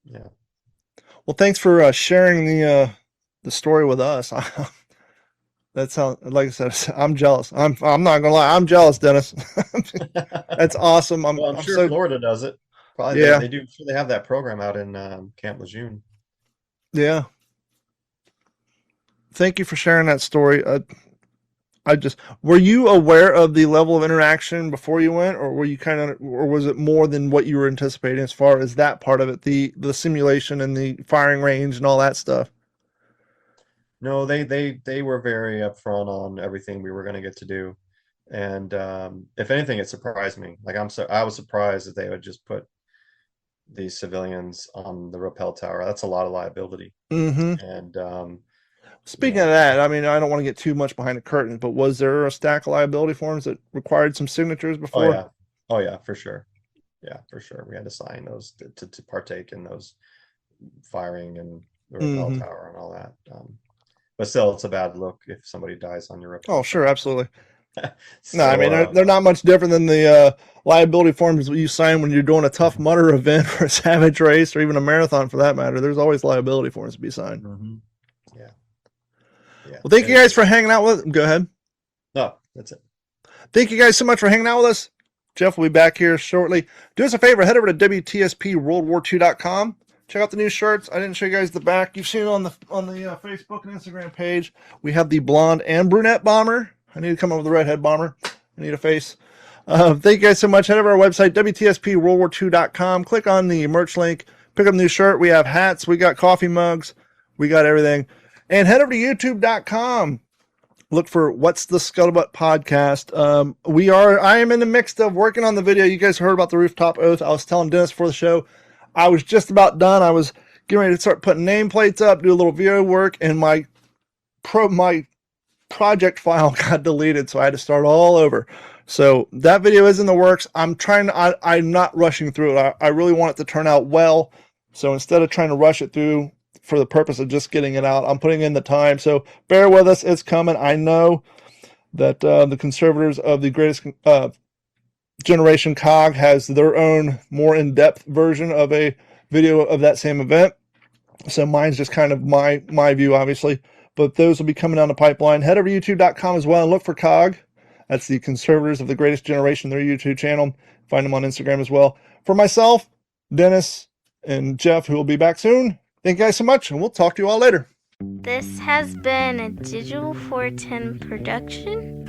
Yeah. Well, thanks for sharing the story with us. That sounds like I said. I'm jealous. I'm not gonna lie. I'm jealous, Dennis. That's awesome. Well, I'm I'm sure so Florida does it. Probably yeah they do. Sure, they have that program out in Camp Lejeune. yeah. Thank you for sharing that story. I just were you aware of the level of interaction before you went, or were you or was it more than what you were anticipating as far as that part of it, the simulation and the firing range and all that stuff? No, they were very upfront on everything we were going to get to do, and if anything, it surprised me. Like I was surprised that they would just put these civilians on the rappel tower. That's a lot of liability, Mm-hmm. and you Speaking of know, that, I mean, I don't want to get too much behind the curtain, but was there a stack of liability forms that required some signatures oh before? yeah, oh yeah, for sure, yeah, for sure. We had to sign those to partake in those firing and the rappel Mm-hmm. tower and all that. But still, it's a bad look if somebody dies on your Oh, rappel sure, tower. absolutely. No, I So, mean they're not much different than the liability forms that you sign when you're doing a Tough Mudder event or a Savage race or even a marathon for that matter. There's always liability forms to be signed. mhm. Yeah, yeah, Well, thank and you guys for hanging out with. Go ahead. no, that's it. Thank you guys so much for hanging out with us. Jeff will be back here shortly. Do us a favor, head over to WTSPWorldWar2.com. Check out the new shirts. I didn't show you guys the back. You've seen it on the Facebook and Instagram page. We have the blonde and brunette bomber. I need to come up with a redhead bomber. I need a face. Thank you guys so much. Head over to our website, WTSPWorldWar2.com. Click on the merch link. Pick up a new shirt. We have hats. We got coffee mugs. We got everything. And head over to YouTube.com. Look for What's the Scuttlebutt podcast. I am in the mix of working on the video. You guys heard about the Rooftop Oath. I was telling Dennis before the show, I was just about done. I was getting ready to start putting nameplates up, do a little video work, and my project file got deleted, so I had to start all over. So that video is in the works. I'm not rushing through it. I really want it to turn out well. So instead of trying to rush it through for the purpose of just getting it out, I'm putting in the time. So bear with us. It's coming. I know that the conservators of the greatest generation COG has their own more in-depth version of a video of that same event. So mine's just kind of my view, obviously. But those will be coming down the pipeline. Head over to YouTube.com as well and look for COG. That's the Conservators of the Greatest Generation, their YouTube channel. Find them on Instagram as well. For myself, Dennis, and Jeff, who will be back soon, thank you guys so much, and we'll talk to you all later. This has been a Digital 410 production.